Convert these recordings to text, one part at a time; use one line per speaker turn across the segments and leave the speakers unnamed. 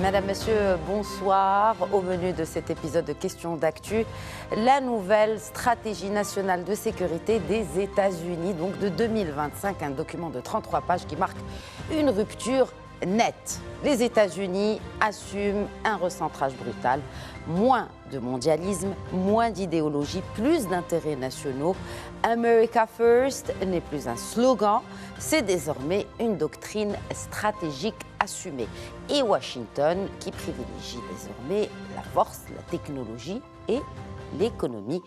Madame, Monsieur, bonsoir. Au menu de cet épisode de Questions d'actu, la nouvelle stratégie nationale de sécurité des États-Unis, donc de 2025, un document de 33 pages qui marque une rupture nette. Les États-Unis assument un recentrage brutal, moins de mondialisme, moins d'idéologie, plus d'intérêts nationaux. America First n'est plus un slogan, c'est désormais une doctrine stratégique assumée. Et Washington qui privilégie désormais la force, la technologie et l'économie,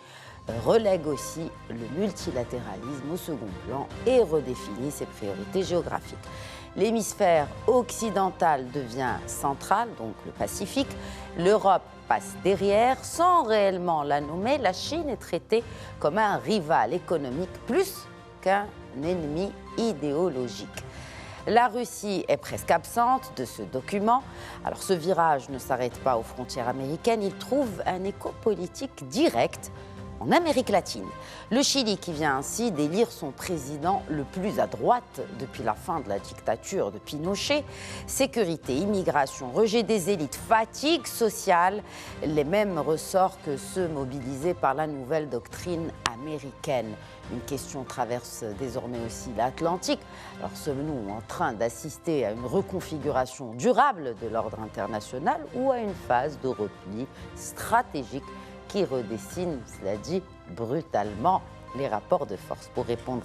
relègue aussi le multilatéralisme au second plan et redéfinit ses priorités géographiques. L'hémisphère occidental devient central, donc le Pacifique. L'Europe passe derrière, sans réellement la nommer. La Chine est traitée comme un rival économique plus qu'un ennemi idéologique. La Russie est presque absente de ce document. Alors ce virage ne s'arrête pas aux frontières américaines, il trouve un écho politique direct en Amérique latine. Le Chili qui vient ainsi d'élire son président le plus à droite depuis la fin de la dictature de Pinochet. Sécurité, immigration, rejet des élites, fatigue sociale, les mêmes ressorts que ceux mobilisés par la nouvelle doctrine américaine. Une question traverse désormais aussi l'Atlantique. Alors sommes-nous en train d'assister à une reconfiguration durable de l'ordre international ou à une phase de repli stratégique qui redessine, cela dit, brutalement les rapports de force? Pour répondre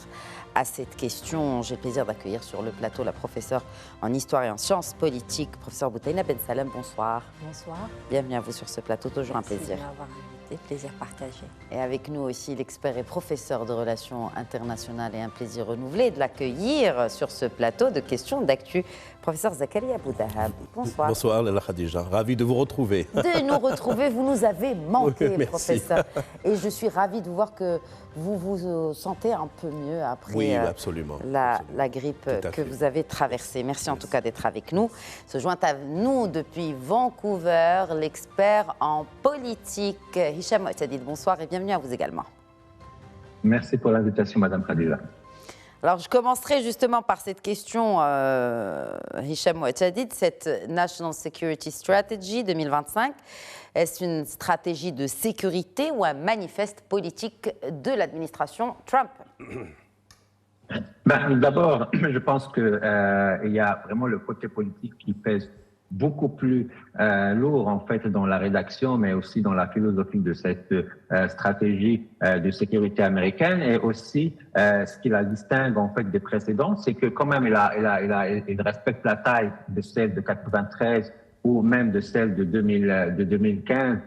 à cette question, j'ai le plaisir d'accueillir sur le plateau la professeure en histoire et en sciences politiques, professeure Boutaina Ben Salem. Bonsoir.
Bonsoir.
Bienvenue à vous sur ce plateau, toujours
Merci
un plaisir.
de m'avoir invité, plaisir partagé.
Et avec nous aussi l'expert et professeur de relations internationales et un plaisir renouvelé de l'accueillir sur ce plateau de questions d'actu, professeur Zakaria Boudahab. Bonsoir.
Bonsoir Léla Khadija, ravi de vous retrouver.
De nous retrouver, vous nous avez manqué,
Oui,
professeur. Et je suis ravie de voir que vous vous sentez un peu mieux après
Oui, absolument,
la grippe que vous avez traversée. Merci en tout cas d'être avec nous. Se joint à nous depuis Vancouver, l'expert en politique, Hicham Ouattadid. Bonsoir et bienvenue à vous également.
Merci pour l'invitation, Madame Khadija.
Alors, je commencerai justement par cette question, Hicham Ouattadid, cette National Security Strategy 2025. Est-ce une stratégie de sécurité ou un manifeste politique de l'administration Trump?
D'abord, je pense qu'il y a vraiment le côté politique qui pèse beaucoup plus lourd en fait dans la rédaction, mais aussi dans la philosophie de cette stratégie de sécurité américaine. Et aussi, ce qui la distingue en fait des précédentes, c'est que quand même il respecte la taille de celle de 93 ou même de celle de 2015,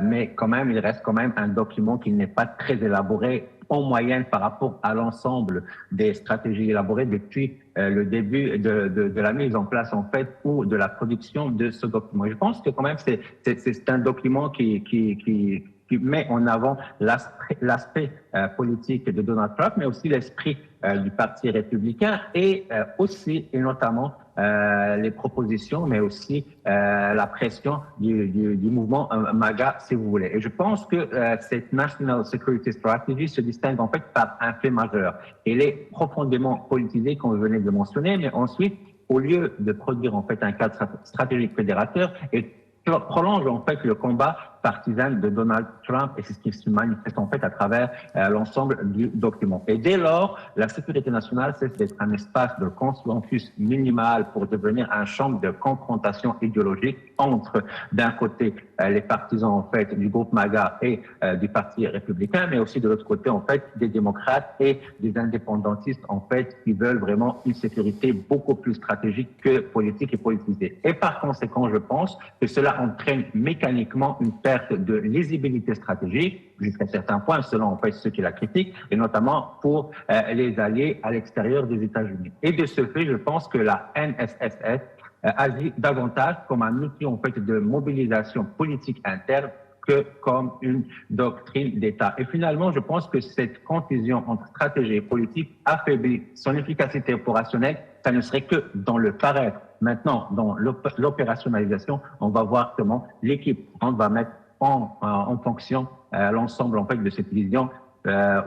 mais quand même il reste quand même un document qui n'est pas très élaboré en moyenne par rapport à l'ensemble des stratégies élaborées depuis le début de la mise en place en fait ou de la production de ce document. Je pense que quand même c'est un document qui met en avant l'aspect politique de Donald Trump, mais aussi l'esprit du Parti républicain et aussi et notamment les propositions, mais aussi la pression du mouvement MAGA, si vous voulez. Et je pense que cette National Security Strategy se distingue en fait par un fait majeur. Elle est profondément politisée, comme vous venez de mentionner, mais ensuite, au lieu de produire en fait un cadre stratégique fédérateur, elle prolonge en fait le combat partisan de Donald Trump, et c'est ce qui se manifeste en fait à travers l'ensemble du document. Et dès lors, la sécurité nationale cesse d'être un espace de consensus minimal pour devenir un champ de confrontation idéologique entre, d'un côté, les partisans en fait du groupe MAGA et du Parti républicain, mais aussi de l'autre côté en fait des démocrates et des indépendantistes en fait qui veulent vraiment une sécurité beaucoup plus stratégique que politique et politisée. Et par conséquent, je pense que cela entraîne mécaniquement une perte de lisibilité stratégique jusqu'à certains points, selon en fait ceux qui la critiquent, et notamment pour les alliés à l'extérieur des États-Unis. Et de ce fait, je pense que la NSSS agit davantage comme un outil en fait de mobilisation politique interne que comme une doctrine d'État. Et finalement, je pense que cette confusion entre stratégie et politique affaiblit son efficacité opérationnelle. Ça ne serait que dans le paraître. Maintenant, dans l'opérationnalisation, on va voir comment l'équipe va mettre en fonction l'ensemble en fait de cette vision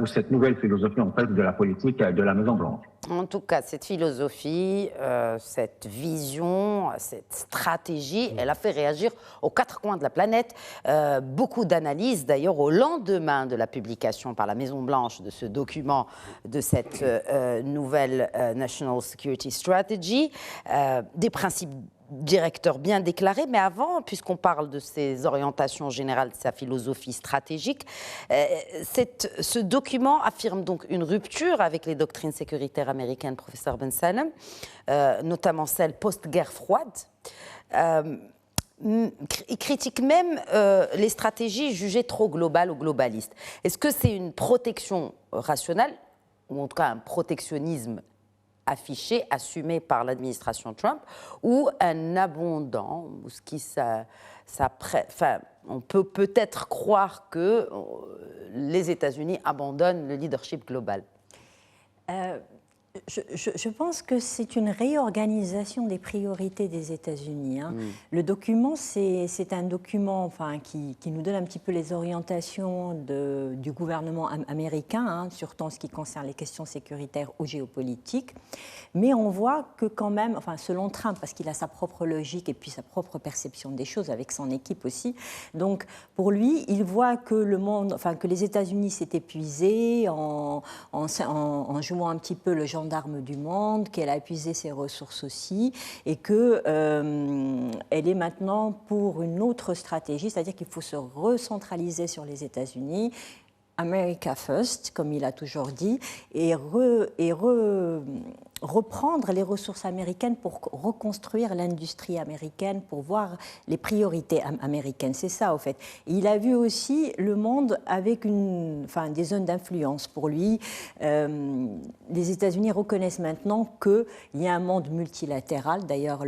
ou cette nouvelle philosophie en fait de la politique de la Maison Blanche.
En tout cas, cette philosophie, cette vision, cette stratégie, elle a fait réagir aux quatre coins de la planète. Beaucoup d'analyses, d'ailleurs, au lendemain de la publication par la Maison-Blanche de ce document, de cette nouvelle National Security Strategy, des principes directeur bien déclaré, mais avant, puisqu'on parle de ses orientations générales, de sa philosophie stratégique, ce document affirme donc une rupture avec les doctrines sécuritaires américaines, professeur Ben Salem, notamment celle post-guerre froide. Il critique même les stratégies jugées trop globales ou globalistes. Est-ce que c'est une protection rationnelle, ou en tout cas un protectionnisme affiché, assumé par l'administration Trump, ou un abondant, ou ce qui enfin, on peut peut-être croire que les États-Unis abandonnent le leadership global.
Je pense que c'est une réorganisation des priorités des États-Unis. Le document, c'est un document enfin, qui nous donne un petit peu les orientations du gouvernement américain, surtout en ce qui concerne les questions sécuritaires ou géopolitiques. Mais on voit que quand même, enfin, selon Trump, parce qu'il a sa propre logique et puis sa propre perception des choses, avec son équipe aussi, donc pour lui, il voit que le monde, enfin, que les États-Unis s'est épuisé en jouant un petit peu le gendarme du monde, qu'elle a épuisé ses ressources aussi, et qu'elle est maintenant pour une autre stratégie, c'est-à-dire qu'il faut se recentraliser sur les États-Unis, America First, comme il a toujours dit, et reprendre les ressources américaines pour reconstruire l'industrie américaine, pour voir les priorités américaines. C'est ça, au fait. Et il a vu aussi le monde avec des zones d'influence. Pour lui, les États-Unis reconnaissent maintenant qu'il y a un monde multilatéral. D'ailleurs,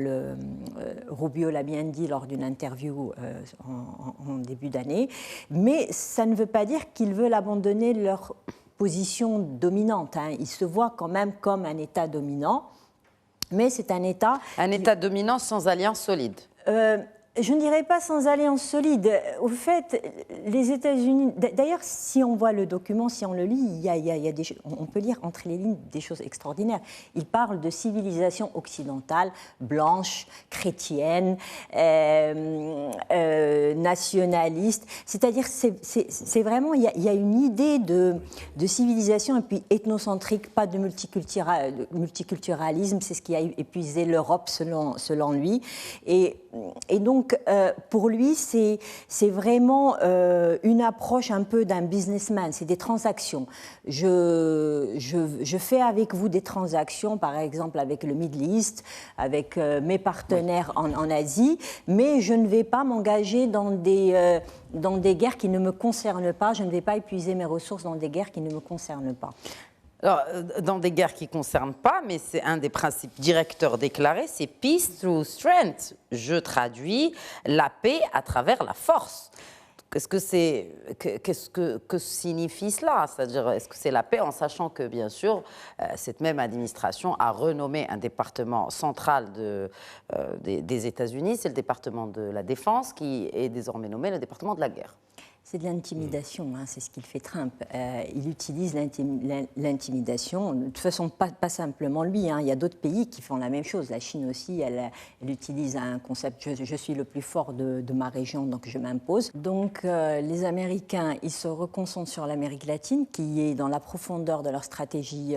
Rubio l'a bien dit lors d'une interview en début d'année. Mais ça ne veut pas dire qu'ils veulent abandonner leur position dominante. Ils se voient quand même comme un État dominant, mais c'est un État...
Un État dominant sans alliance solide.
Je ne dirais pas sans alliance solide. Au fait, les États-Unis... D'ailleurs, si on voit le document, si on le lit, il y a on peut lire entre les lignes des choses extraordinaires. Il parle de civilisation occidentale, blanche, chrétienne, nationaliste. C'est-à-dire, c'est vraiment... Il y a une idée de civilisation et puis ethnocentrique, pas de multiculturalisme. C'est ce qui a épuisé l'Europe, selon lui. Et donc, pour lui, c'est vraiment une approche un peu d'un businessman, c'est des transactions. Je fais avec vous des transactions, par exemple avec le Middle East, avec mes partenaires en Asie, mais je ne vais pas m'engager dans des guerres qui ne me concernent pas, je ne vais pas épuiser mes ressources dans des guerres qui ne me concernent pas.
Alors, dans des guerres qui ne concernent pas, mais c'est un des principes directeurs déclarés, c'est peace through strength. Je traduis la paix à travers la force. Qu'est-ce que signifie cela? C'est-à-dire, est-ce que c'est la paix en sachant que, bien sûr, cette même administration a renommé un département central des États-Unis, c'est le département de la Défense, qui est désormais nommé le département de la guerre.
C'est de l'intimidation, c'est ce qu'il fait Trump. Il utilise l'intimidation, de toute façon pas simplement lui, il y a d'autres pays qui font la même chose. La Chine aussi, elle utilise un concept, je suis le plus fort de ma région, donc je m'impose. Donc les Américains, ils se reconcentrent sur l'Amérique latine, qui est dans la profondeur de leur stratégie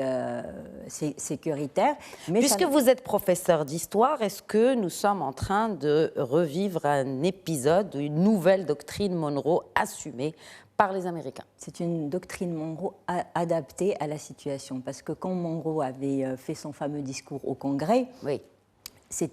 sécuritaire. Mais
puisque vous êtes professeur d'histoire, est-ce que nous sommes en train de revivre un épisode, une nouvelle doctrine Monroe assumée par les Américains?
C'est une doctrine Monroe adaptée à la situation. Parce que quand Monroe avait fait son fameux discours au Congrès, oui,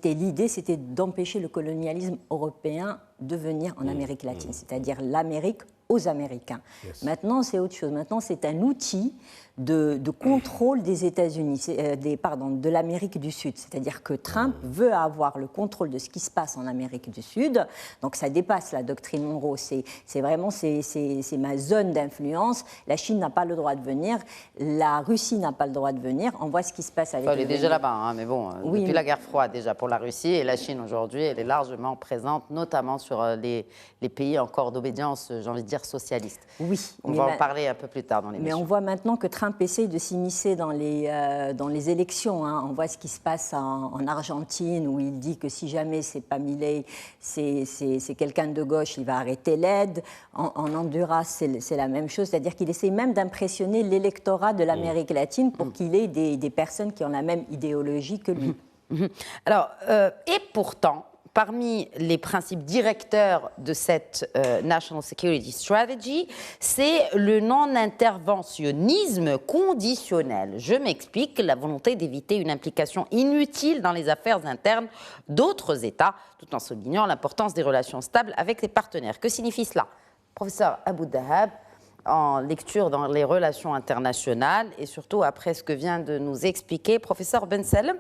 l'idée, c'était d'empêcher le colonialisme européen de venir en Amérique latine, c'est-à-dire l'Amérique aux Américains. Yes. Maintenant, c'est autre chose. Maintenant, c'est un outil de contrôle des États-Unis, de l'Amérique du Sud. C'est-à-dire que Trump veut avoir le contrôle de ce qui se passe en Amérique du Sud. Donc, ça dépasse la doctrine Monroe. C'est vraiment ma zone d'influence. La Chine n'a pas le droit de venir. La Russie n'a pas le droit de venir. On voit ce qui se passe avec...
Elle est déjà là-bas, mais bon, oui, depuis la guerre froide, déjà, pour la Russie. Et la Chine, aujourd'hui, elle est largement présente, notamment sur les pays encore d'obédience, j'ai envie de dire, socialiste.
Oui.
On va en parler un peu plus tard dans l'émission.
Mais on voit maintenant que Trump essaye de s'immiscer dans les élections. Hein. On voit ce qui se passe en Argentine, où il dit que si jamais c'est pas Milei, c'est quelqu'un de gauche, il va arrêter l'aide. En Honduras, c'est la même chose. C'est-à-dire qu'il essaye même d'impressionner l'électorat de l'Amérique latine pour qu'il ait des personnes qui ont la même idéologie que lui.
Alors, et pourtant, parmi les principes directeurs de cette National Security Strategy, c'est le non-interventionnisme conditionnel. Je m'explique, la volonté d'éviter une implication inutile dans les affaires internes d'autres États, tout en soulignant l'importance des relations stables avec les partenaires. Que signifie cela? Professeur Abou Dahab, en lecture dans les relations internationales et surtout après ce que vient de nous expliquer professeur Ben Salem,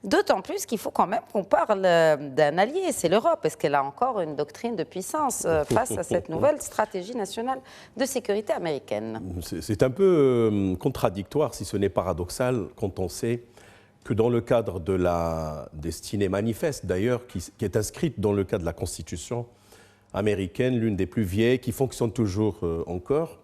d'autant plus qu'il faut quand même qu'on parle d'un allié, c'est l'Europe. Est-ce qu'elle a encore une doctrine de puissance face à cette nouvelle stratégie nationale de sécurité américaine?
C'est un peu contradictoire, si ce n'est paradoxal, quand on sait que dans le cadre de la destinée manifeste, d'ailleurs, qui est inscrite dans le cadre de la Constitution américaine, l'une des plus vieilles, qui fonctionne toujours encore,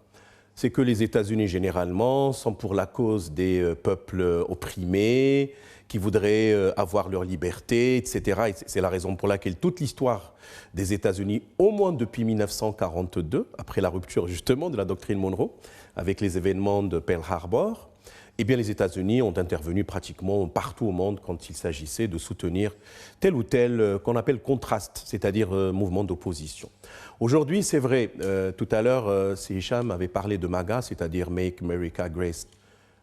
c'est que les États-Unis, généralement, sont pour la cause des peuples opprimés, qui voudraient avoir leur liberté, etc. Et c'est la raison pour laquelle toute l'histoire des États-Unis, au moins depuis 1942, après la rupture justement de la doctrine Monroe, avec les événements de Pearl Harbor, eh bien, les États-Unis ont intervenu pratiquement partout au monde quand il s'agissait de soutenir tel ou tel qu'on appelle contraste, c'est-à-dire mouvement d'opposition. Aujourd'hui, c'est vrai, tout à l'heure, Hicham avait parlé de MAGA, c'est-à-dire Make America Great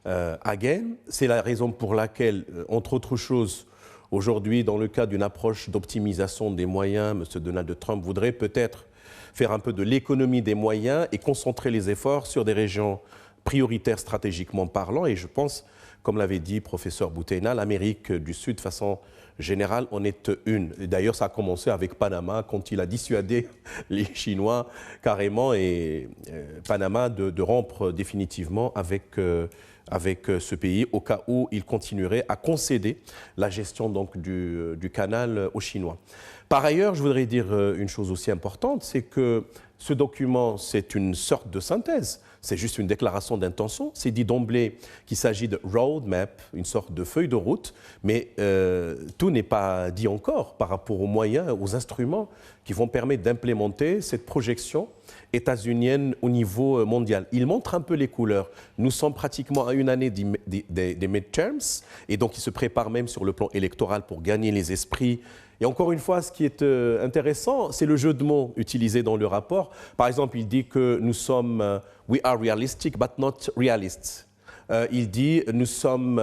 Again. C'est la raison pour laquelle, entre autres choses, aujourd'hui, dans le cadre d'une approche d'optimisation des moyens, M. Donald Trump voudrait peut-être faire un peu de l'économie des moyens et concentrer les efforts sur des régions prioritaire stratégiquement parlant, et je pense, comme l'avait dit professeur Bouteina, l'Amérique du Sud, de façon générale, en est une. D'ailleurs, ça a commencé avec Panama, quand il a dissuadé les Chinois carrément, et Panama de rompre définitivement avec ce pays, au cas où il continuerait à concéder la gestion donc, du canal aux Chinois. Par ailleurs, je voudrais dire une chose aussi importante, c'est que ce document, c'est une sorte de synthèse. C'est juste une déclaration d'intention. C'est dit d'emblée qu'il s'agit de roadmap, une sorte de feuille de route, mais tout n'est pas dit encore par rapport aux moyens, aux instruments qui vont permettre d'implémenter cette projection états-unienne au niveau mondial. Il montre un peu les couleurs. Nous sommes pratiquement à une année des midterms, et donc il se prépare même sur le plan électoral pour gagner les esprits. Et encore une fois, ce qui est intéressant, c'est le jeu de mots utilisé dans le rapport. Par exemple, il dit que nous sommes we are realistic but not realists. Il dit nous sommes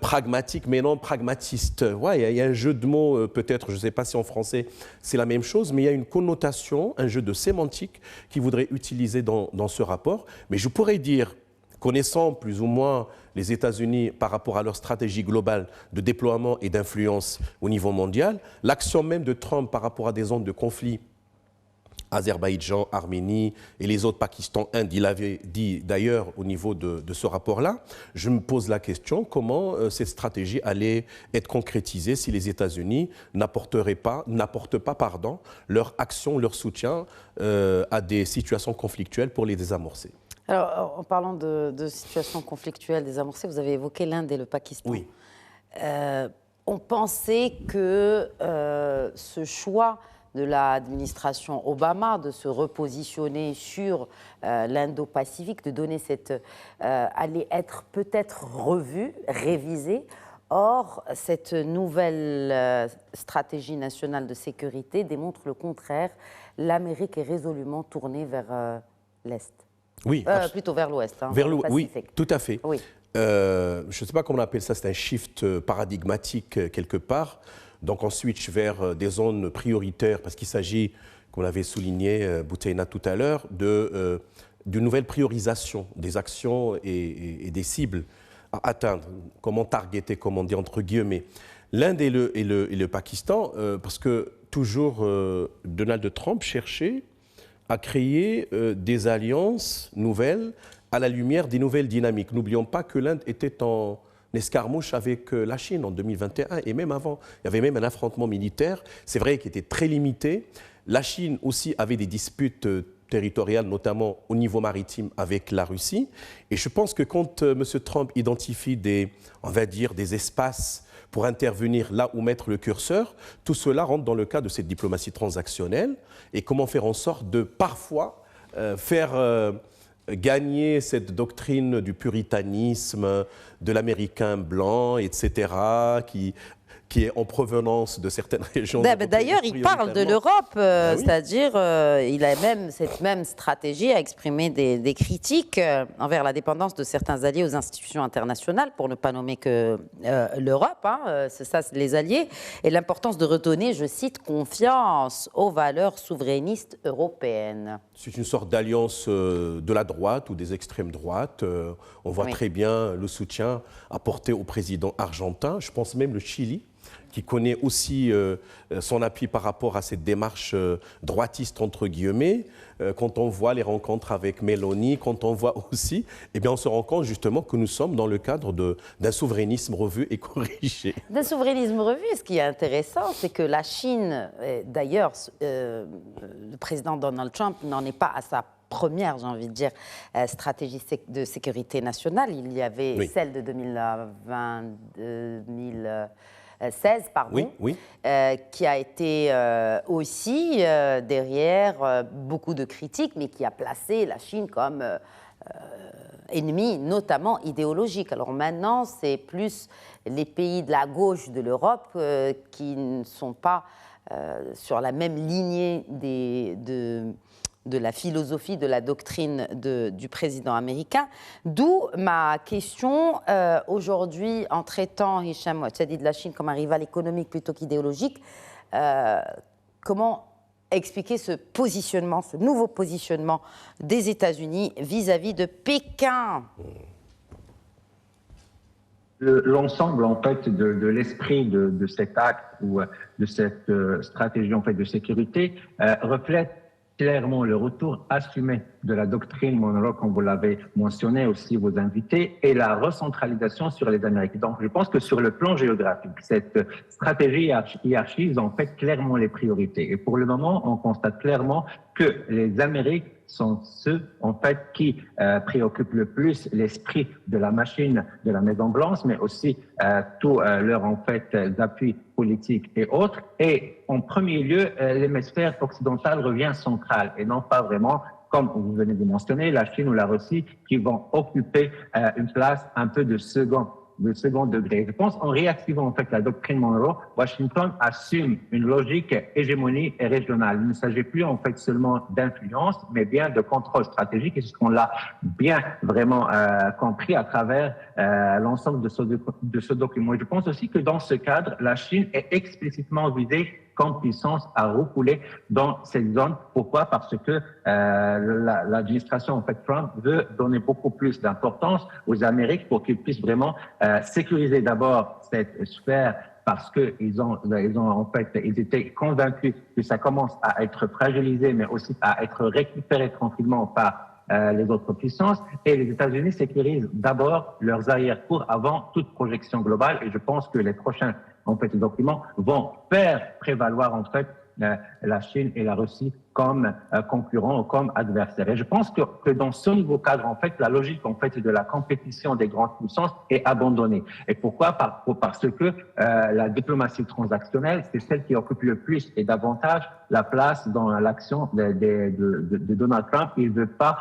pragmatiques mais non pragmatistes. Ouais, il y a un jeu de mots, peut-être, je ne sais pas si en français c'est la même chose, mais il y a une connotation, un jeu de sémantique qu'il voudrait utiliser dans ce rapport. Mais je pourrais dire, connaissant plus ou moins les États-Unis par rapport à leur stratégie globale de déploiement et d'influence au niveau mondial, l'action même de Trump par rapport à des zones de conflit, Azerbaïdjan, Arménie et les autres, Pakistan, Inde, il avait dit d'ailleurs au niveau de ce rapport-là, je me pose la question comment cette stratégie allait être concrétisée si les États-Unis n'apportent pas leur action, leur soutien à des situations conflictuelles pour les désamorcer.
Alors, en parlant de situations conflictuelles désamorcées, vous avez évoqué l'Inde et le Pakistan.
Oui.
On pensait que ce choix de l'administration Obama de se repositionner sur l'Indo-Pacifique, de donner allait être peut-être revu, révisé. Or, cette nouvelle stratégie nationale de sécurité démontre le contraire. L'Amérique est résolument tournée vers l'Est.
Oui,
plutôt vers l'Ouest. Hein,
vers l'Ouest, oui, tout à fait.
Oui.
Je ne sais pas comment on appelle ça, c'est un shift paradigmatique quelque part. Donc on switch vers des zones prioritaires parce qu'il s'agit, comme l'avait souligné Bouteina tout à l'heure, d'une nouvelle priorisation des actions et des cibles à atteindre. Comment targeter, comme on dit entre guillemets. L'Inde et le Pakistan, parce que toujours Donald Trump cherchait à créer des alliances nouvelles à la lumière des nouvelles dynamiques. N'oublions pas que l'Inde était en escarmouche avec la Chine en 2021 et même avant. Il y avait même un affrontement militaire, c'est vrai, qui était très limité, La Chine aussi avait des disputes territoriales, notamment au niveau maritime avec la Russie. Et je pense que quand M. Trump identifie on va dire, des espaces pour intervenir là où mettre le curseur, tout cela rentre dans le cadre de cette diplomatie transactionnelle et comment faire en sorte de parfois faire gagner cette doctrine du puritanisme, de l'américain blanc, etc., qui est en provenance de certaines régions.
D'ailleurs, il parle de l'Europe, c'est-à-dire il a même cette même stratégie à exprimer des critiques envers la dépendance de certains alliés aux institutions internationales, pour ne pas nommer que l'Europe, c'est ça, les alliés, et l'importance de redonner, je cite, confiance aux valeurs souverainistes européennes.
C'est une sorte d'alliance de la droite ou des extrêmes droites. On voit très bien le soutien apporté au président argentin, je pense même le Chili, qui connaît aussi son appui par rapport à cette démarche droitiste, entre guillemets. Quand on voit les rencontres avec Meloni, quand on voit aussi, eh bien, on se rend compte justement que nous sommes dans le cadre d'un souverainisme revu et corrigé.
D'un souverainisme revu, ce qui est intéressant, c'est que la Chine, d'ailleurs, le président Donald Trump n'en est pas à sa première, j'ai envie de dire, stratégie de sécurité nationale. Il y avait celle de 2016, pardon, qui a été aussi derrière beaucoup de critiques, mais qui a placé la Chine comme ennemi, notamment idéologique. Alors maintenant, c'est plus les pays de la gauche de l'Europe qui ne sont pas sur la même lignée de la philosophie, de la doctrine du président américain. D'où ma question aujourd'hui, en traitant Hicham Ouattadi de la Chine comme un rival économique plutôt qu'idéologique, comment expliquer ce positionnement, ce nouveau positionnement des États-Unis vis-à-vis de Pékin?
L'ensemble en fait de l'esprit de cet acte ou de cette stratégie en fait de sécurité reflète clairement le retour assumé de la doctrine Monroe, comme vous l'avez mentionné aussi vos invités, et la recentralisation sur les Amériques. Donc, je pense que sur le plan géographique, cette stratégie hiérarchise en fait clairement les priorités. Et pour le moment, on constate clairement que les Amériques sont ceux, en fait, qui préoccupent le plus l'esprit de la machine de la Maison-Blanche, mais aussi tous leurs, en fait, appuis politiques et autres. Et en premier lieu, l'hémisphère occidental revient central et non pas vraiment, comme vous venez de mentionner, la Chine ou la Russie qui vont occuper une place un peu de second degré. Je pense en réactivant en fait la doctrine Monroe, Washington assume une logique hégémonie et régionale. Il ne s'agit plus en fait seulement d'influence, mais bien de contrôle stratégique, et c'est ce qu'on l'a bien vraiment compris à travers l'ensemble de ce document. Et je pense aussi que dans ce cadre, la Chine est explicitement visée comme puissance à refouler dans cette zone. Pourquoi? Parce que l'administration en fait Trump veut donner beaucoup plus d'importance aux Amériques pour qu'ils puissent vraiment sécuriser d'abord cette sphère, parce que ils étaient convaincus que ça commence à être fragilisé, mais aussi à être récupéré tranquillement par les autres puissances. Et les États-Unis sécurisent d'abord leurs arrière-cours avant toute projection globale. Et je pense que les prochains documents vont faire prévaloir en fait la Chine et la Russie comme concurrents ou comme adversaires. Et je pense que dans ce nouveau cadre, en fait, la logique en fait de la compétition des grandes puissances est abandonnée. Et pourquoi? Parce que la diplomatie transactionnelle, c'est celle qui occupe le plus et davantage la place dans l'action de Donald Trump. Il ne veut pas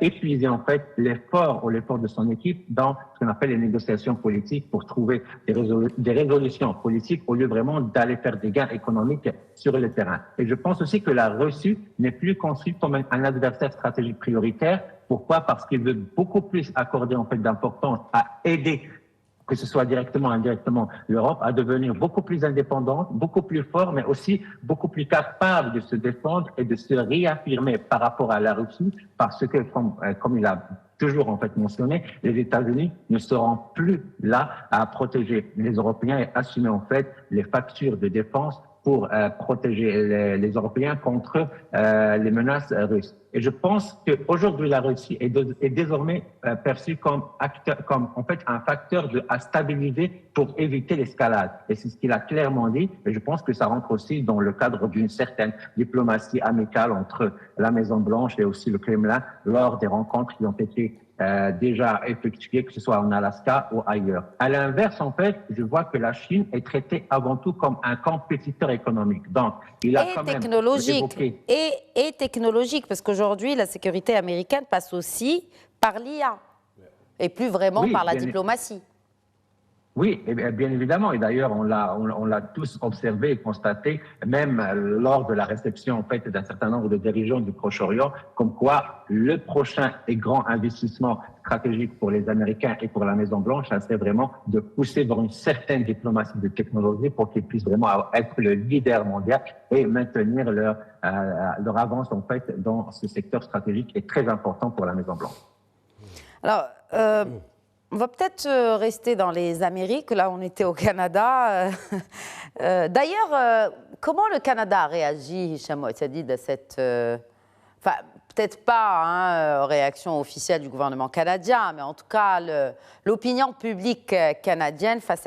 épuiser en fait l'effort de son équipe dans ce qu'on appelle les négociations politiques pour trouver des résolutions politiques au lieu vraiment d'aller faire des gains économiques sur le terrain. Et je pense aussi que la Russie n'est plus conçue comme un adversaire stratégique prioritaire. Pourquoi? Parce qu'il veut beaucoup plus accorder en fait d'importance à aider, que ce soit directement ou indirectement, l'Europe à devenir beaucoup plus indépendante, beaucoup plus fort, mais aussi beaucoup plus capable de se défendre et de se réaffirmer par rapport à la Russie, parce que, comme il a toujours en fait mentionné, les États-Unis ne seront plus là à protéger les Européens et assumer en fait les factures de défense pour protéger les Européens contre les menaces russes. Et je pense qu'aujourd'hui, la Russie est désormais perçue comme en fait un facteur à stabiliser pour éviter l'escalade. Et c'est ce qu'il a clairement dit. Et je pense que ça rentre aussi dans le cadre d'une certaine diplomatie amicale entre la Maison-Blanche et aussi le Kremlin lors des rencontres qui ont été déjà effectuées, que ce soit en Alaska ou ailleurs. À l'inverse, en fait, je vois que la Chine est traitée avant tout comme un compétiteur économique. Donc, il a quand même évoqué...
Et technologique, parce qu'aujourd'hui, la sécurité américaine passe aussi par l'IA, et plus vraiment par la diplomatie.
Oui, bien évidemment. Et d'ailleurs, on l'a tous observé et constaté, même lors de la réception en fait d'un certain nombre de dirigeants du Proche-Orient, comme quoi le prochain et grand investissement stratégique pour les Américains et pour la Maison-Blanche, ça serait vraiment de pousser vers une certaine diplomatie de technologie pour qu'ils puissent vraiment être le leader mondial et maintenir leur avance en fait dans ce secteur stratégique est très important pour la Maison-Blanche.
Alors, on va peut-être rester dans les Amériques. Là, on était au Canada. D'ailleurs, comment le Canada a réagi, Hicham Ouattara, à cette... Enfin, peut-être pas réaction officielle du gouvernement canadien, mais en tout cas, l'opinion publique canadienne face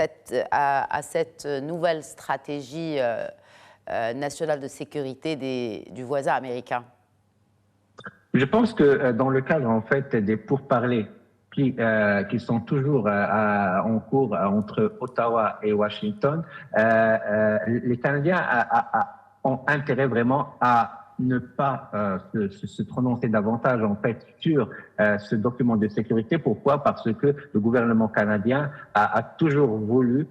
à cette nouvelle stratégie nationale de sécurité du voisin américain?
Je pense que dans le cadre, en fait, des pourparlers qui sont toujours en cours entre Ottawa et Washington, les Canadiens ont intérêt vraiment à ne pas se prononcer davantage en fait sur ce document de sécurité. Pourquoi? Parce que le gouvernement canadien a toujours voulu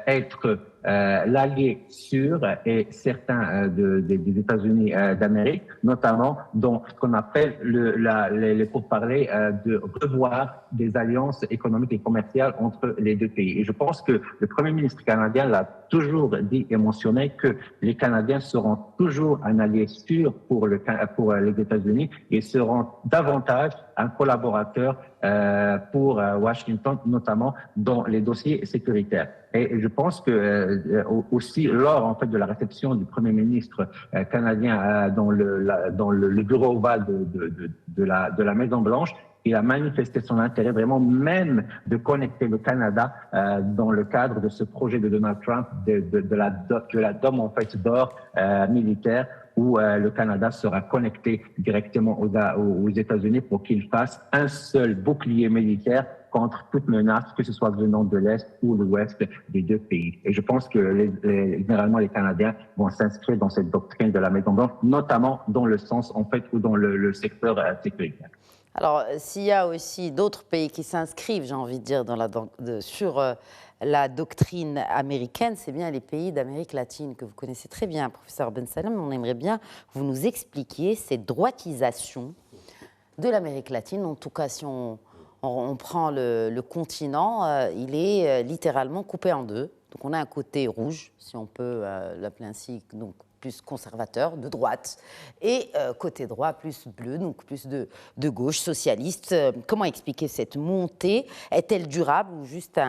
être l'allié sûr et certain des États-Unis d'Amérique, notamment dans ce qu'on appelle les pourparlers de revoir des alliances économiques et commerciales entre les deux pays. Et je pense que le Premier ministre canadien l'a toujours dit et mentionné que les Canadiens seront toujours un allié sûr pour les États-Unis et seront davantage un collaborateur pour Washington, notamment dans les dossiers sécuritaires. Et je pense que aussi lors en fait de la réception du Premier ministre canadien dans le bureau ovale de la Maison Blanche, il a manifesté son intérêt vraiment même de connecter le Canada dans le cadre de ce projet de Donald Trump de la dôme en fait d'or militaire où le Canada sera connecté directement aux États-Unis pour qu'il fasse un seul bouclier militaire contre toute menace, que ce soit venant de l'Est ou de l'Ouest des deux pays. Et je pense que généralement les Canadiens vont s'inscrire dans cette doctrine de la Maison-Blanche, notamment dans le sens en fait ou dans le secteur sécuritaire.
Alors, s'il y a aussi d'autres pays qui s'inscrivent, j'ai envie de dire, sur la doctrine américaine, c'est bien les pays d'Amérique latine que vous connaissez très bien, professeur Ben Salem. On aimerait bien que vous nous expliquiez cette droitisation de l'Amérique latine. En tout cas, si on prend le continent, il est littéralement coupé en deux. Donc, on a un côté rouge, si on peut l'appeler ainsi, donc plus conservateur, de droite, et côté droit, plus bleu, donc plus de gauche, socialiste. Comment expliquer cette montée? Est-elle durable ou juste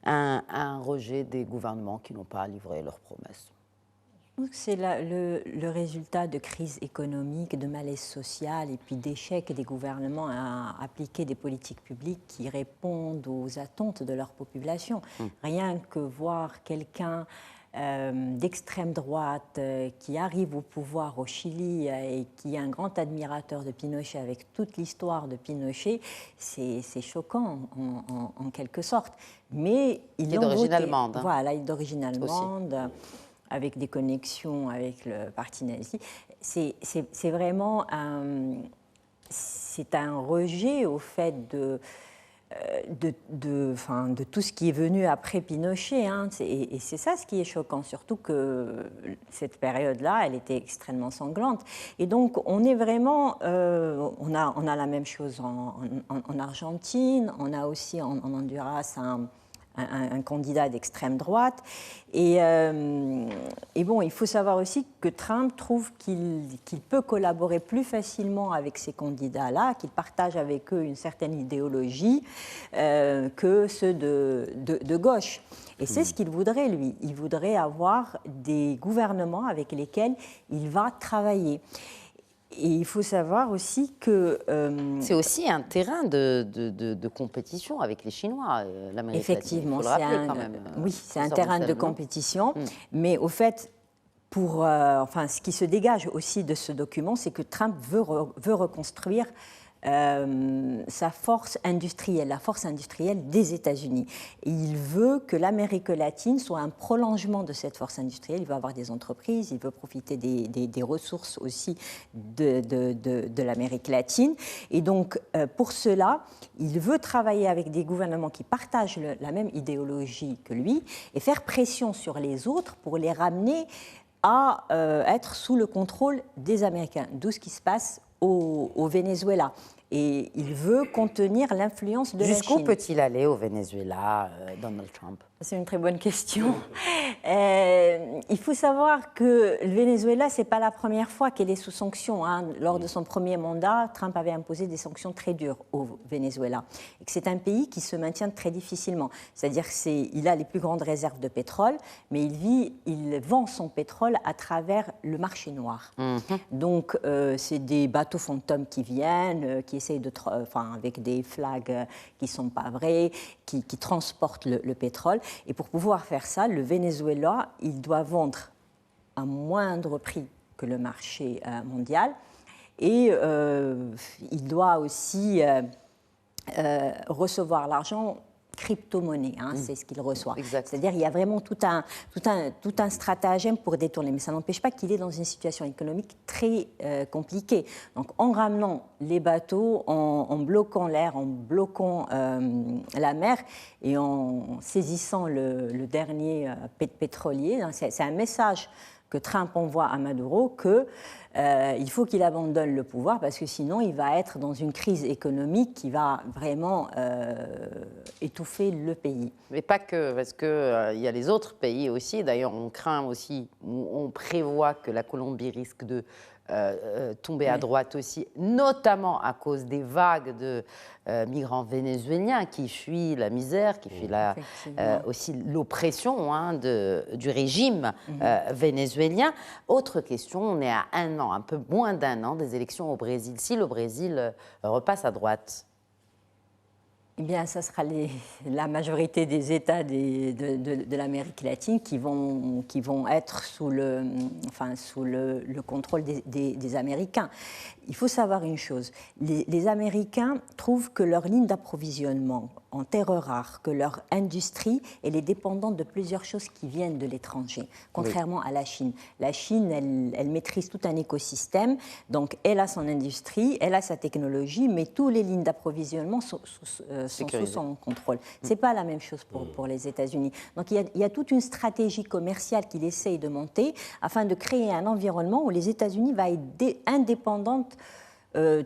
un rejet des gouvernements qui n'ont pas livré leurs promesses?
Je pense que c'est le résultat de crises économiques, de malaise social et puis d'échecs des gouvernements à appliquer des politiques publiques qui répondent aux attentes de leur population. Rien que voir quelqu'un d'extrême droite qui arrive au pouvoir au Chili et qui est un grand admirateur de Pinochet avec toute l'histoire de Pinochet, c'est choquant en quelque sorte. Mais il est
d'origine allemande.
Voilà, il est d'origine allemande, avec des connexions avec le parti nazi. C'est vraiment un rejet au fait de tout ce qui est venu après Pinochet. Et c'est ça ce qui est choquant, surtout que cette période-là, elle était extrêmement sanglante. Et donc, on est vraiment... on a la même chose en Argentine, on a aussi en Honduras un candidat d'extrême droite. Et bon, il faut savoir aussi que Trump trouve qu'il peut collaborer plus facilement avec ces candidats-là, qu'il partage avec eux une certaine idéologie que ceux de gauche. Et c'est ce qu'il voudrait, lui. Il voudrait avoir des gouvernements avec lesquels il va travailler. Et il faut savoir aussi que...
c'est aussi un terrain de compétition avec les Chinois, l'Amérique latine.
Effectivement,
Il faut le rappeler quand même.
Oui, c'est un terrain de compétition. Mais au fait, ce qui se dégage aussi de ce document, c'est que Trump veut reconstruire sa force industrielle, la force industrielle des États-Unis. Et il veut que l'Amérique latine soit un prolongement de cette force industrielle. Il veut avoir des entreprises, il veut profiter des ressources aussi de l'Amérique latine. Et donc, pour cela, il veut travailler avec des gouvernements qui partagent la même idéologie que lui et faire pression sur les autres pour les ramener à être sous le contrôle des Américains. D'où ce qui se passe au Venezuela. Et il veut contenir l'influence de la Chine.
Jusqu'où peut-il aller au Venezuela, Donald Trump?
C'est une très bonne question. Il faut savoir que le Venezuela, ce n'est pas la première fois qu'elle est sous sanctions. Lors de son premier mandat, Trump avait imposé des sanctions très dures au Venezuela. Et que c'est un pays qui se maintient très difficilement. C'est-à-dire qu'il a les plus grandes réserves de pétrole, mais il vend son pétrole à travers le marché noir. Donc, c'est des bateaux fantômes qui viennent, qui essayent avec des flags qui ne sont pas vrais, qui transportent le pétrole. Et pour pouvoir faire ça, le Venezuela, il doit vendre à moindre prix que le marché mondial. Et il doit aussi recevoir l'argent crypto-monnaie, c'est ce qu'il reçoit. C'est-à-dire qu'il y a vraiment tout un stratagème pour détourner. Mais ça n'empêche pas qu'il est dans une situation économique très compliquée. Donc en ramenant les bateaux, en bloquant l'air, en bloquant la mer et en saisissant le dernier pétrolier, c'est un message que Trump envoie à Maduro qu'il faut qu'il abandonne le pouvoir parce que sinon il va être dans une crise économique qui va vraiment étouffer le pays.
Mais pas que, parce qu'il y a les autres pays aussi. D'ailleurs, on craint aussi, on prévoit que la Colombie risque de tomber à droite aussi, notamment à cause des vagues de migrants vénézuéliens qui fuient la misère, qui fuient aussi l'oppression du régime vénézuélien. Autre question, on est à un peu moins d'un an des élections au Brésil. Si le Brésil repasse à droite,
eh bien, ça sera la majorité des États de l'Amérique latine qui vont être sous le contrôle des Américains. Il faut savoir une chose, les Américains trouvent que leur ligne d'approvisionnement en terres rares, que leur industrie, elle est dépendante de plusieurs choses qui viennent de l'étranger, contrairement à la Chine. La Chine, elle maîtrise tout un écosystème, donc elle a son industrie, elle a sa technologie, mais toutes les lignes d'approvisionnement sont sous son contrôle. Ce n'est pas la même chose pour les États-Unis. Donc il y a toute une stratégie commerciale qu'il essaye de monter afin de créer un environnement où les États-Unis vont être indépendantes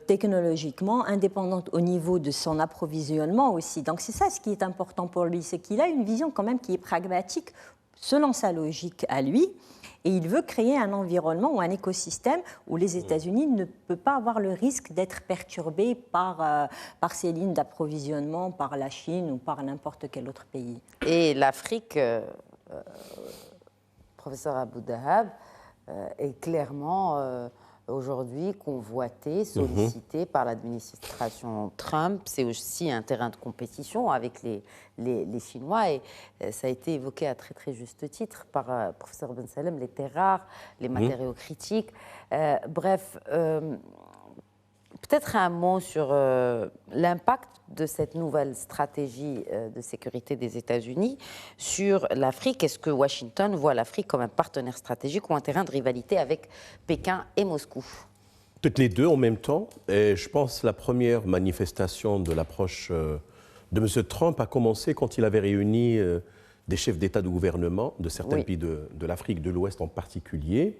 technologiquement, indépendante au niveau de son approvisionnement aussi. Donc c'est ça ce qui est important pour lui, c'est qu'il a une vision quand même qui est pragmatique selon sa logique à lui, et il veut créer un environnement ou un écosystème où les États-Unis ne peuvent pas avoir le risque d'être perturbés par ces lignes d'approvisionnement, par la Chine ou par n'importe quel autre pays.
Et l'Afrique, professeur Abou Dahab, est clairement aujourd'hui convoité, sollicité par l'administration Trump. C'est aussi un terrain de compétition avec les Chinois et ça a été évoqué à très très juste titre par professeur Ben Salem, les terres rares, les matériaux critiques. Bref, peut-être un mot sur l'impact de cette nouvelle stratégie de sécurité des États-Unis sur l'Afrique. Est-ce que Washington voit l'Afrique comme un partenaire stratégique ou un terrain de rivalité avec Pékin et Moscou?
Peut-être les deux en même temps. Et je pense que la première manifestation de l'approche de M. Trump a commencé quand il avait réuni des chefs d'État de gouvernement de certains pays de l'Afrique de l'Ouest en particulier.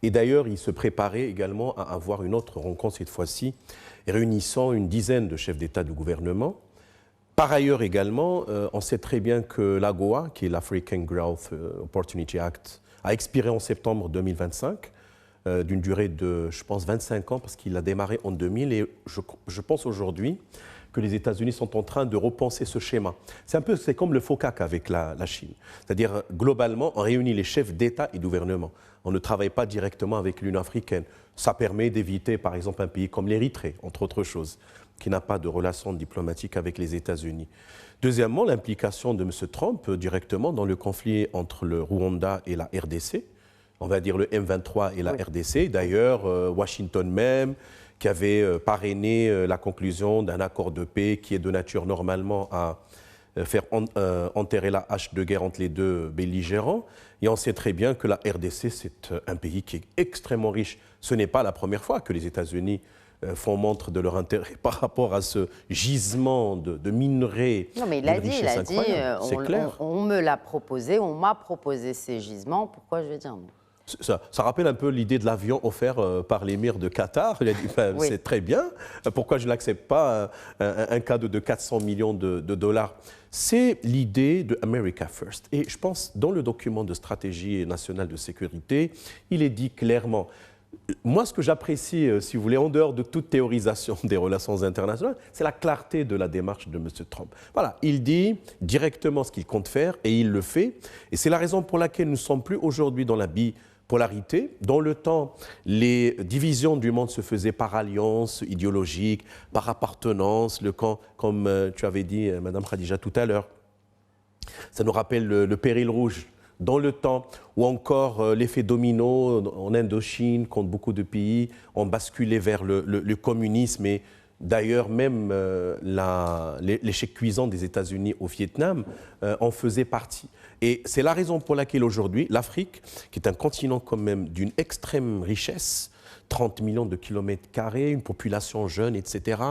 Et d'ailleurs, il se préparait également à avoir une autre rencontre cette fois-ci, réunissant une dizaine de chefs d'État de gouvernement. Par ailleurs également, on sait très bien que l'AGOA, qui est l'African Growth Opportunity Act, a expiré en septembre 2025. d'une durée de, je pense, 25 ans, parce qu'il a démarré en 2000. Et je pense aujourd'hui que les États-Unis sont en train de repenser ce schéma. C'est comme le FOCAC avec la Chine. C'est-à-dire, globalement, on réunit les chefs d'État et de gouvernement. On ne travaille pas directement avec l'Union africaine. Ça permet d'éviter, par exemple, un pays comme l'Érythrée, entre autres choses, qui n'a pas de relations diplomatiques avec les États-Unis. Deuxièmement, l'implication de M. Trump directement dans le conflit entre le Rwanda et la RDC. On va dire le M23 et la RDC. D'ailleurs, Washington même, qui avait parrainé la conclusion d'un accord de paix qui est de nature normalement à faire enterrer la hache de guerre entre les deux belligérants. Et on sait très bien que la RDC, c'est un pays qui est extrêmement riche. Ce n'est pas la première fois que les États-Unis font montre de leur intérêt par rapport à ce gisement de minerais.
Non, mais il a dit, on me l'a proposé, on m'a proposé ces gisements, pourquoi je vais dire non?
Ça rappelle un peu l'idée de l'avion offert par l'émir de Qatar. Il a dit, oui, c'est très bien, pourquoi je n'accepte pas un cadeau de 400 millions de dollars? C'est l'idée de America First. Et je pense, dans le document de stratégie nationale de sécurité, il est dit clairement. Moi, ce que j'apprécie, si vous voulez, en dehors de toute théorisation des relations internationales, c'est la clarté de la démarche de M. Trump. Voilà, il dit directement ce qu'il compte faire et il le fait. Et c'est la raison pour laquelle nous ne sommes plus aujourd'hui dans la bipolarité. Dans le temps, les divisions du monde se faisaient par alliance idéologique, par appartenance, le camp, comme tu avais dit, Mme Khadija, tout à l'heure. Ça nous rappelle le péril rouge. Dans le temps, ou encore l'effet domino en Indochine, quand beaucoup de pays ont basculé vers le communisme. Et d'ailleurs, même l'échec cuisant des États-Unis au Vietnam en faisait partie. Et c'est la raison pour laquelle aujourd'hui, l'Afrique, qui est un continent quand même d'une extrême richesse, 30 millions de kilomètres carrés, une population jeune, etc.,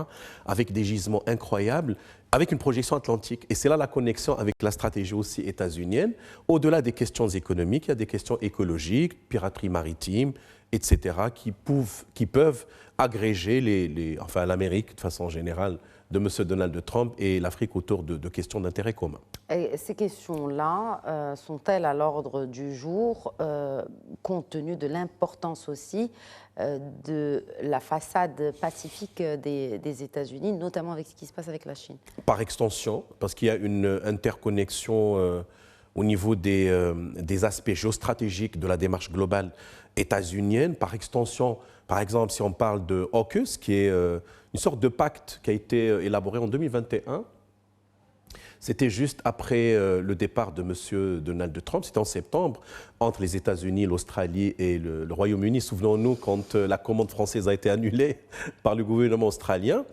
avec des gisements incroyables, avec une projection atlantique. Et c'est là la connexion avec la stratégie aussi états-unienne. Au-delà des questions économiques, il y a des questions écologiques, piraterie maritime, etc., qui peuvent agréger l'Amérique de façon générale de M. Donald Trump et l'Afrique autour de questions d'intérêt commun.
Et ces questions-là sont-elles à l'ordre du jour, compte tenu de l'importance aussi de la façade pacifique des États-Unis, notamment avec ce qui se passe avec la Chine? Par
extension, parce qu'il y a une interconnexion au niveau des aspects géostratégiques de la démarche globale états-unienne. Par extension, par exemple, si on parle de AUKUS, qui est une sorte de pacte qui a été élaboré en 2021, c'était juste après le départ de M. Donald Trump, c'était en septembre, entre les États-Unis, l'Australie et le Royaume-Uni. Souvenons-nous quand la commande française a été annulée par le gouvernement australien.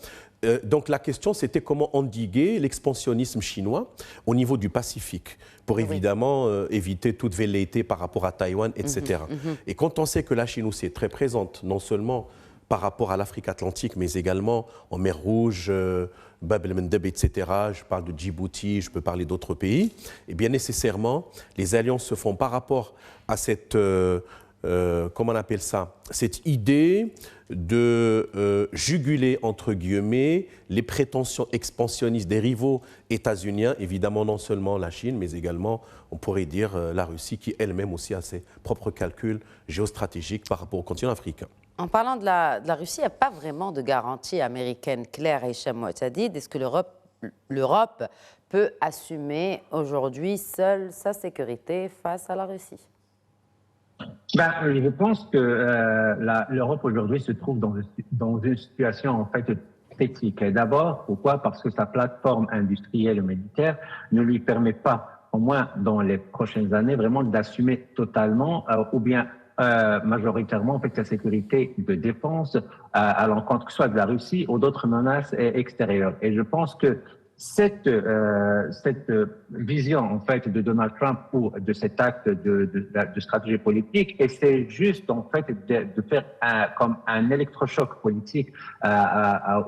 Donc la question, c'était comment endiguer l'expansionnisme chinois au niveau du Pacifique, pour évidemment éviter toute velléité par rapport à Taïwan, etc. Et quand on sait que la Chine aussi est très présente, non seulement par rapport à l'Afrique atlantique, mais également en mer Rouge, Bab el-Mandeb, etc. Je parle de Djibouti, je peux parler d'autres pays. Et bien nécessairement, les alliances se font par rapport à cette, comment on appelle ça, cette idée de juguler, entre guillemets, les prétentions expansionnistes des rivaux états-uniens, évidemment non seulement la Chine, mais également, on pourrait dire, la Russie, qui elle-même aussi a ses propres calculs géostratégiques par rapport au continent africain.
En parlant de la Russie, il n'y a pas vraiment de garantie américaine claire, Hicham Mouatadid. Est-ce que l'Europe peut assumer aujourd'hui seule sa sécurité face à la Russie?
Je pense que l'Europe aujourd'hui se trouve dans une situation en fait critique. D'abord, pourquoi? Parce que sa plateforme industrielle et militaire ne lui permet pas, au moins dans les prochaines années, vraiment d'assumer totalement ou bien majoritairement en fait sa sécurité de défense à l'encontre que ce soit de la Russie ou d'autres menaces extérieures. Et je pense que cette vision en fait de Donald Trump ou de cet acte de stratégie politique, et c'est juste en fait de faire comme un électrochoc politique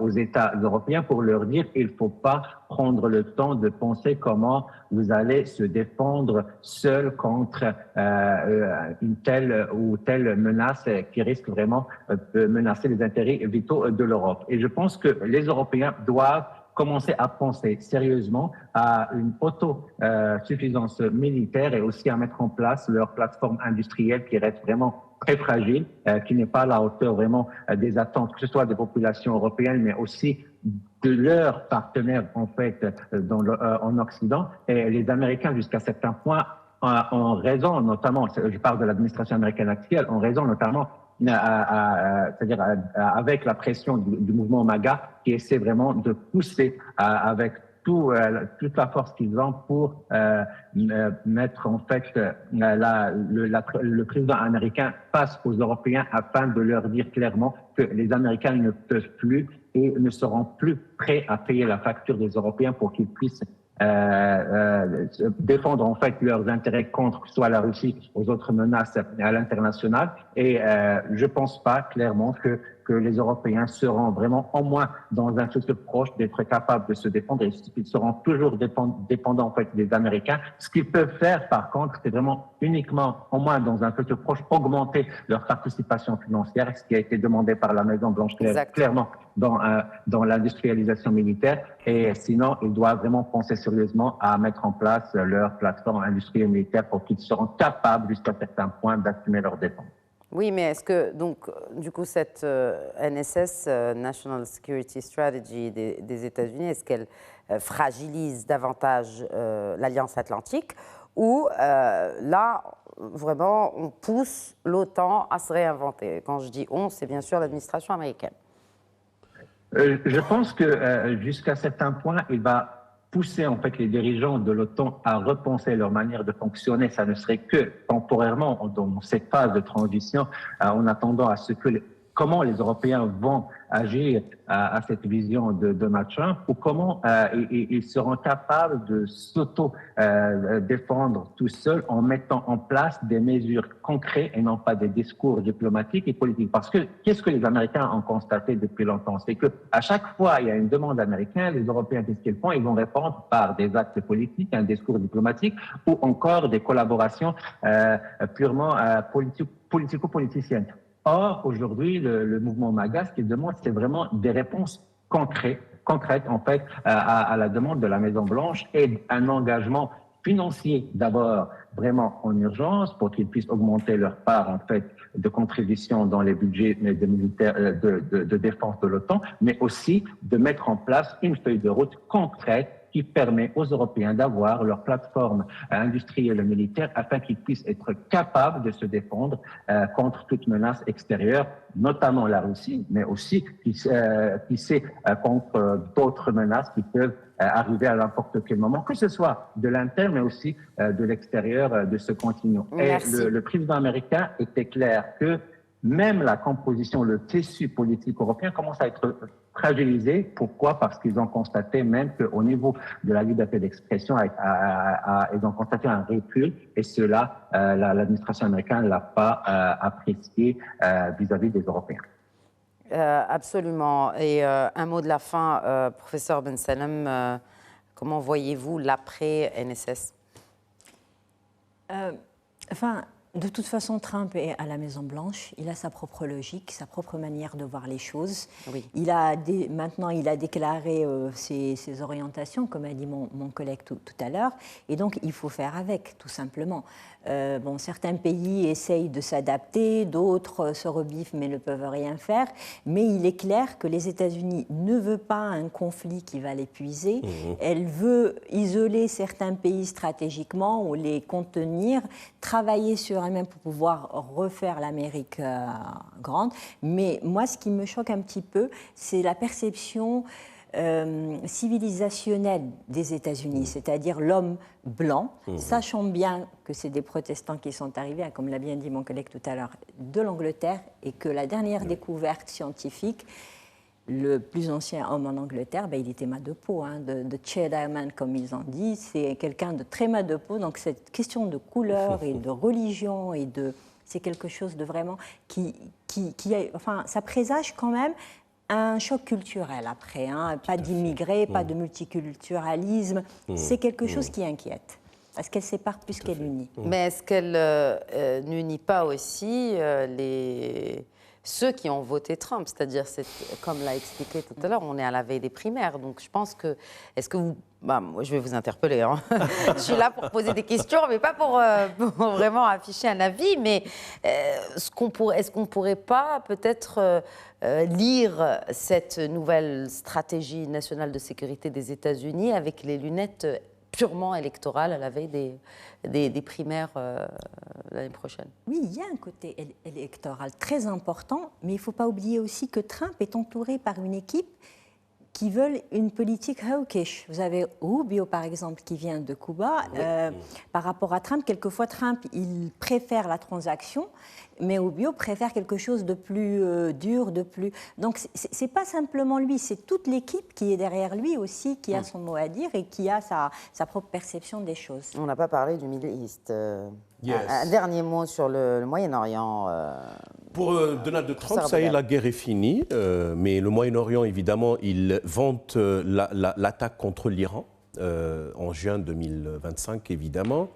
aux États européens pour leur dire il faut pas prendre le temps de penser comment vous allez se défendre seul contre une telle ou telle menace qui risque vraiment de menacer les intérêts vitaux de l'Europe. Et je pense que les Européens doivent commencer à penser sérieusement à une autosuffisance militaire et aussi à mettre en place leur plateforme industrielle qui reste vraiment très fragile, qui n'est pas à la hauteur vraiment des attentes, que ce soit des populations européennes, mais aussi de leurs partenaires en fait en Occident. Et les Américains, jusqu'à certains points, en raison notamment, je parle de l'administration américaine actuelle, en raison notamment c'est-à-dire avec la pression du mouvement MAGA qui essaie vraiment de pousser avec toute la force qu'ils ont pour mettre en fait le président américain face aux Européens afin de leur dire clairement que les Américains ne peuvent plus et ne seront plus prêts à payer la facture des Européens pour qu'ils puissent défendre en fait leurs intérêts contre que ce soit la Russie aux autres menaces à l'international. Et je pense pas clairement que les Européens seront vraiment, au moins dans un futur proche, d'être capables de se défendre et ils seront toujours dépendants en fait des Américains. Ce qu'ils peuvent faire, par contre, c'est vraiment uniquement, au moins dans un futur proche, augmenter leur participation financière, ce qui a été demandé par la Maison-Blanche clairement dans l'industrialisation militaire. Et sinon, ils doivent vraiment penser sérieusement à mettre en place leur plateforme industrielle militaire pour qu'ils seront capables, jusqu'à certains points, d'assumer leurs dépenses.
Oui, mais est-ce que, donc, du coup, cette NSS, National Security Strategy des États-Unis, est-ce qu'elle fragilise davantage l'Alliance Atlantique ou là, vraiment, on pousse l'OTAN à se réinventer? Quand je dis on, c'est bien sûr l'administration américaine.
Je pense que jusqu'à certains points, il va pousser en fait les dirigeants de l'OTAN à repenser leur manière de fonctionner. Ça ne serait que temporairement dans cette phase de transition, en attendant à ce que comment les Européens vont agir à cette vision de Macron, ou comment ils seront capables de s'auto-défendre tout seuls en mettant en place des mesures concrètes et non pas des discours diplomatiques et politiques. Parce que qu'est-ce que les Américains ont constaté depuis longtemps? C'est que à chaque fois il y a une demande américaine, les Européens, qu'est-ce qu'ils font? Ils vont répondre par des actes politiques, un discours diplomatique ou encore des collaborations purement politico-politiciennes. Or, aujourd'hui, le mouvement MAGA, ce qu'il demande, c'est vraiment des réponses concrètes en fait, à la demande de la Maison-Blanche et un engagement financier d'abord vraiment en urgence pour qu'ils puissent augmenter leur part en fait de contribution dans les budgets de militaires de défense de l'OTAN, mais aussi de mettre en place une feuille de route concrète qui permet aux Européens d'avoir leur plateforme industrielle et militaire afin qu'ils puissent être capables de se défendre contre toute menace extérieure, notamment la Russie, mais aussi, qui sait, contre d'autres menaces qui peuvent arriver à n'importe quel moment, que ce soit de l'interne, mais aussi de l'extérieur de ce continent.
Merci.
Et le président américain était clair que même la composition, le tissu politique européen commence à être fragilisé. Pourquoi? Parce qu'ils ont constaté même qu'au niveau de la liberté d'expression, ils ont constaté un recul, et cela, l'administration américaine ne l'a pas apprécié vis-à-vis des Européens.
Absolument. Et un mot de la fin, professeur Ben Salem, comment voyez-vous l'après-NSS?
De toute façon, Trump est à la Maison-Blanche. Il a sa propre logique, sa propre manière de voir les choses. Oui. Maintenant, il a déclaré ses orientations, comme a dit mon collègue tout à l'heure. Et donc, il faut faire avec, tout simplement. Certains pays essayent de s'adapter, d'autres se rebiffent mais ne peuvent rien faire. Mais il est clair que les États-Unis ne veulent pas un conflit qui va l'épuiser. Elle veut isoler certains pays stratégiquement ou les contenir, travailler sur eux-mêmes pour pouvoir refaire l'Amérique grande. Mais moi, ce qui me choque un petit peu, c'est la perception civilisationnelle des États-Unis, c'est-à-dire l'homme blanc, sachant bien que c'est des protestants qui sont arrivés, comme l'a bien dit mon collègue tout à l'heure, de l'Angleterre, et que la dernière découverte scientifique, le plus ancien homme en Angleterre, il était mat de peau, de cheddar man, comme ils ont dit, c'est quelqu'un de très mat de peau, donc cette question de couleur et de religion, c'est quelque chose de vraiment ça présage quand même un choc culturel après, pas d'immigrés, pas de multiculturalisme, c'est quelque chose qui inquiète, parce qu'elle sépare plus qu'elle unit.
Mais est-ce qu'elle n'unit pas aussi ceux qui ont voté Trump. C'est-à-dire, comme l'a expliqué tout à l'heure, on est à la veille des primaires. Donc, je pense que... Est-ce que vous... moi, je vais vous interpeller. Hein. Je suis là pour poser des questions, mais pas pour vraiment afficher un avis. Mais est-ce qu'on pourrait pas peut-être lire cette nouvelle stratégie nationale de sécurité des États-Unis avec les lunettes purement électorales à la veille des primaires l'année prochaine?
Oui, il y a un côté électoral très important, mais il ne faut pas oublier aussi que Trump est entouré par une équipe qui veulent une politique hawkish. Vous avez Rubio, par exemple, qui vient de Cuba. Par rapport à Trump, quelquefois, Trump, il préfère la transaction, mais Rubio préfère quelque chose de plus dur, de plus... Donc, ce n'est pas simplement lui, c'est toute l'équipe qui est derrière lui aussi, qui a son mot à dire et qui a sa propre perception des choses.
On n'a pas parlé du Middle East.
Yes.
Un dernier mot sur le Moyen-Orient.
Pour Donald Trump, ça y est, la guerre est finie, mais le Moyen-Orient, évidemment, il vante l'attaque contre l'Iran en juin 2025, évidemment.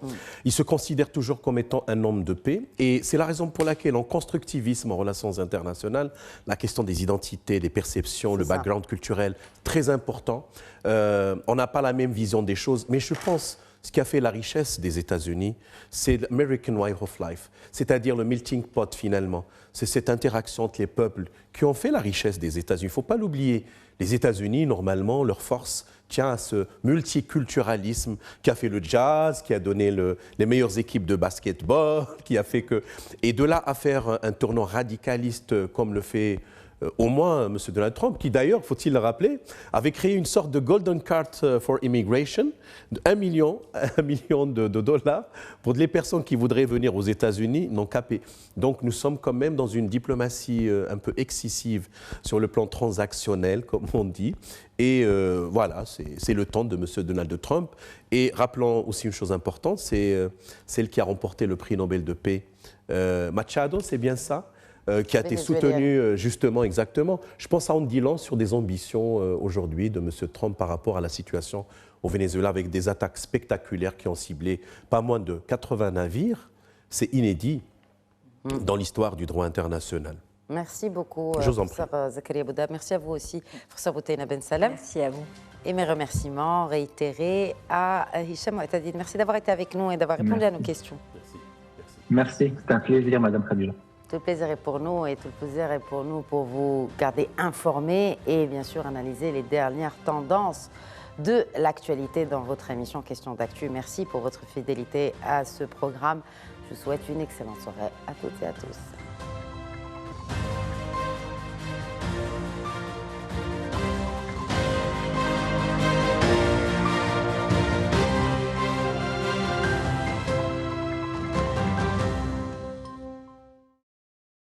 Il se considère toujours comme étant un homme de paix, et c'est la raison pour laquelle, en constructivisme, en relations internationales, la question des identités, des perceptions, le background culturel, très important. On n'a pas la même vision des choses, mais je pense... Ce qui a fait la richesse des États-Unis, c'est l'American Way of Life, c'est-à-dire le melting pot finalement. C'est cette interaction entre les peuples qui ont fait la richesse des États-Unis. Il ne faut pas l'oublier. Les États-Unis, normalement, leur force tient à ce multiculturalisme qui a fait le jazz, qui a donné les meilleures équipes de basketball, qui a fait que... Et de là à faire un tournant radicaliste comme le fait... au moins M. Donald Trump, qui d'ailleurs, faut-il le rappeler, avait créé une sorte de Golden Card for Immigration, de 1 million de dollars pour les personnes qui voudraient venir aux États-Unis, n'ont qu'à payer. Donc nous sommes quand même dans une diplomatie un peu excessive sur le plan transactionnel, comme on dit. Et voilà, c'est le temps de M. Donald Trump. Et rappelons aussi une chose importante, c'est celle qui a remporté le prix Nobel de paix. Machado, c'est bien ça ? Qui a été soutenu justement, exactement. Je pense à en disant sur des ambitions aujourd'hui de M. Trump par rapport à la situation au Venezuela avec des attaques spectaculaires qui ont ciblé pas moins de 80 navires. C'est inédit dans l'histoire du droit international.
Merci beaucoup,
Je vous en prie.
professeur Zakaria Bouda. Merci à vous aussi, professeur Boutaina Ben Salem.
Merci à vous.
Et mes remerciements réitérés à Hicham Ouattadine. Merci d'avoir été avec nous et d'avoir répondu à nos questions.
Merci, c'est un plaisir, Madame Khadija.
Tout le plaisir est pour nous et tout le plaisir est pour nous pour vous garder informés et bien sûr analyser les dernières tendances de l'actualité dans votre émission Question d'actu. Merci pour votre fidélité à ce programme. Je vous souhaite une excellente soirée à toutes et à tous.